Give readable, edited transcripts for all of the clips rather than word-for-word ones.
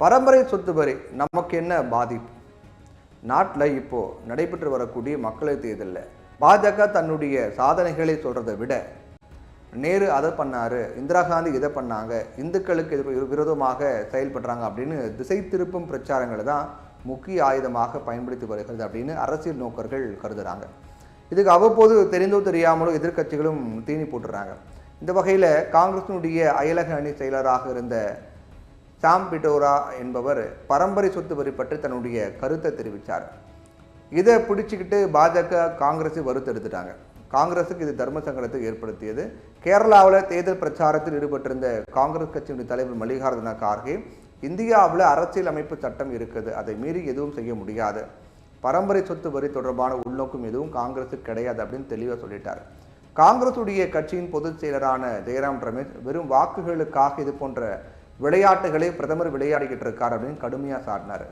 பரம்பரை சொத்து வரி நமக்கு என்ன பாதிப்பு? நாட்டில் இப்போ நடைபெற்று வரக்கூடிய மக்களவைத் தேர்தலில் பாஜக தன்னுடைய சாதனைகளை சொல்றதை விட நேரு அதை பண்ணாரு, இந்திரா காந்தி இதை பண்ணாங்க, இந்துக்களுக்கு விரோதமாக செயல்படுறாங்க அப்படின்னு திசை திருப்பும் பிரச்சாரங்களை தான் முக்கிய ஆயுதமாக பயன்படுத்தி வருகிறது அப்படின்னு அரசியல் நோக்கர்கள் கருதுறாங்க. இதுக்கு அவ்வப்போது தெரிந்தோ தெரியாமலோ எதிர்க்கட்சிகளும் தீனி போட்டுறாங்க. இந்த வகையில் காங்கிரசினுடைய அயலக அணி செயலராக இருந்த சாம் பிட்டோரா என்பவர் பரம்பரை சொத்து வரி பற்றி தன்னுடைய கருத்தை தெரிவித்தார். இதை பிடிச்சிக்கிட்டு பாஜக காங்கிரஸை வறுத்தெடுத்துட்டாங்க. காங்கிரஸுக்கு இது தர்ம சங்கடத்தை ஏற்படுத்தியது. கேரளாவில் தேர்தல் பிரச்சாரத்தில் ஈடுபட்டிருந்த காங்கிரஸ் கட்சியினுடைய தலைவர் மல்லிகார்ஜுன கார்கே, இந்தியாவில் அரசியல் அமைப்பு சட்டம் இருக்குது, அதை மீறி எதுவும் செய்ய முடியாது, பரம்பரை சொத்து வரி தொடர்பான உள்நோக்கம் எதுவும் காங்கிரஸுக்கு கிடையாது அப்படின்னு தெளிவாக சொல்லிட்டார். காங்கிரசுடைய கட்சியின் பொதுச் செயலரான ஜெயராம் ரமேஷ் வெறும் வாக்குகளுக்காக இது போன்ற விளையாட்டுகளை பிரதமர் விளையாடிக்கிட்டு இருக்கார் அப்படின்னு கடுமையாக சாடினார்.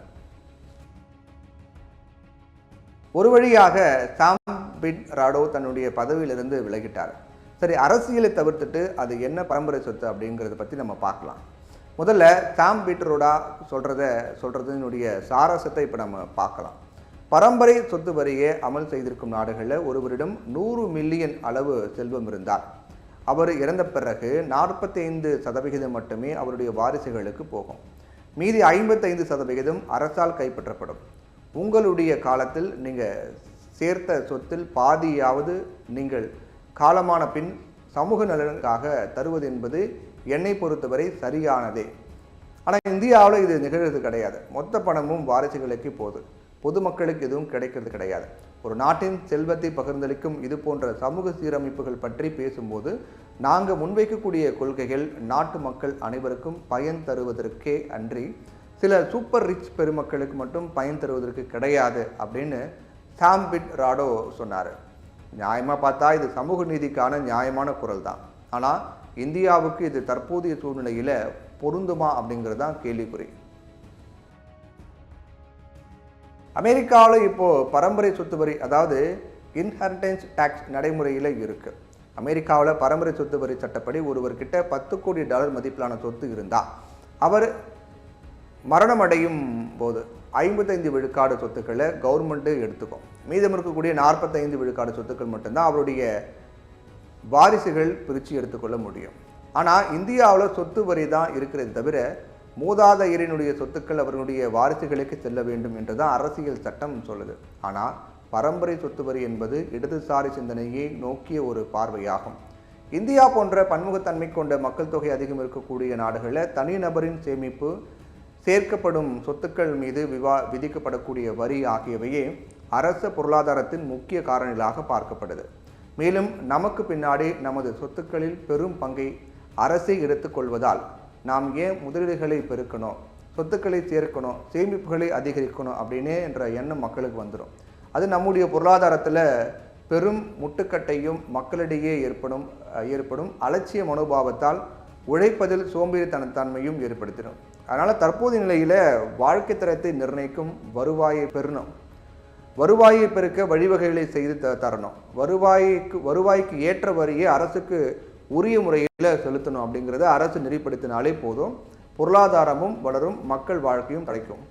ஒரு வழியாக சாம் பிட்டோரா தன்னுடைய பதவியிலிருந்து விலகிட்டார். சரி, அரசியலை தவிர்த்துட்டு அது என்ன பரம்பரை சொத்து அப்படிங்கிறத பற்றி நம்ம பார்க்கலாம். முதல்ல சாம் பிட்டோரா சொல்றதனுடைய சாரசத்தை இப்போ நம்ம பார்க்கலாம். பரம்பரை சொத்து வரியை அமல் செய்திருக்கும் நாடுகளில் ஒருவரிடம் 100 மில்லியன் அளவு செல்வம் இருந்தார். அவர் இறந்த பிறகு 45% மட்டுமே அவருடைய வாரிசுகளுக்கு போகும். மீதி 55% அரசால் கைப்பற்றப்படும். உங்களுடைய காலத்தில் நீங்கள் சேர்த்த சொத்தில் பாதியாவது நீங்கள் காலமான பின் சமூக நலனுக்காக தருவது என்பது என்னை பொறுத்தவரை சரியானதே. ஆனால் இந்தியாவில் இது நிகழ்வது கிடையாது. மொத்த பணமும் வாரிசுகளுக்கு போகுது, பொதுமக்களுக்கு எதுவும் கிடைக்கிறது கிடையாது. ஒரு நாட்டின் செல்வத்தை பகிர்ந்தளிக்கும் இது போன்ற சமூக சீரமைப்புகள் பற்றி பேசும்போது நாங்கள் முன்வைக்கக்கூடிய கொள்கைகள் நாட்டு மக்கள் அனைவருக்கும் பயன் தருவதற்கே அன்றி சில சூப்பர் ரிச் பெருமக்களுக்கு மட்டும் பயன் தருவதற்கு கிடையாது அப்படின்னு சாம் பிட்டோரா சொன்னார். நியாயமாக பார்த்தா இது சமூக நீதிக்கான நியாயமான குரல் தான். ஆனால் இந்தியாவுக்கு இது தற்போதைய சூழ்நிலையில் பொருந்துமா அப்படிங்கிறது தான் கேள்விக்குறி. அமெரிக்காவில் இப்போது பரம்பரை சொத்து வரி, அதாவது இன்ஹெரிட்டன்ஸ் டேக்ஸ் நடைமுறையில் இருக்குது. அமெரிக்காவில் பரம்பரை சொத்து வரி சட்டப்படி ஒருவர்கிட்ட $10 கோடி மதிப்பிலான சொத்து இருந்தால் அவர் மரணம் அடையும் போது 55 விழுக்காடு சொத்துக்களை கவர்மெண்ட்டு எடுத்துக்கும். மீதம் இருக்கக்கூடிய 45 விழுக்காடு சொத்துக்கள் மட்டும்தான் அவருடைய வாரிசுகள் பிரித்து எடுத்துக்கொள்ள முடியும். ஆனால் இந்தியாவில் சொத்து வரி தான் இருக்கிறது தவிர மூதாதையரினுடைய சொத்துக்கள் அவர்களுடைய வாரிசுகளுக்கு செல்ல வேண்டும் என்றுதான் அரசியல் சட்டம் சொல்லுது. ஆனால் பரம்பரை சொத்து வரி என்பது இடதுசாரி சிந்தனையை நோக்கிய ஒரு பார்வையாகும். இந்தியா போன்ற பன்முகத்தன்மை கொண்ட மக்கள் தொகை அதிகம் இருக்கக்கூடிய நாடுகளில் தனிநபரின் சேமிப்பு, சேர்க்கப்படும் சொத்துக்கள் மீது விதிக்கப்படக்கூடிய வரி ஆகியவையே அரச பொருளாதாரத்தின் முக்கிய காரணிகளாக பார்க்கப்படுது. மேலும் நமக்கு பின்னாடி நமது சொத்துக்களில் பெரும் பங்கை அரசே எடுத்துக்கொள்வதால் நாம் ஏன் முதலீடுகளை பெருக்கணும், சொத்துக்களை சேர்க்கணும், சேமிப்புகளை அதிகரிக்கணும் அப்படின்னே என்ற எண்ணம் மக்களுக்கு வந்துடும். அது நம்முடைய பொருளாதாரத்தில் பெரும் முட்டுக்கட்டையும் மக்களிடையே ஏற்படும் அலட்சிய மனோபாவத்தால் உழைப்பதில் சோம்பேறித்தனத்தன்மையும் ஏற்படுத்திடும். அதனால் தற்போதைய நிலையில் வாழ்க்கை தரத்தை நிர்ணயிக்கும் வருவாயை பெறணும், வருவாயை பெருக்க வழிவகைகளை செய்து தரணும், வருவாய்க்கு ஏற்ற வரியை அரசுக்கு உரிய முறையில் செலுத்தணும் அப்படிங்கிறத அரசு நெறிப்படுத்தினாலே போதும், பொருளாதாரமும் வளரும், மக்கள் வாழ்க்கையும் கிடைக்கும்.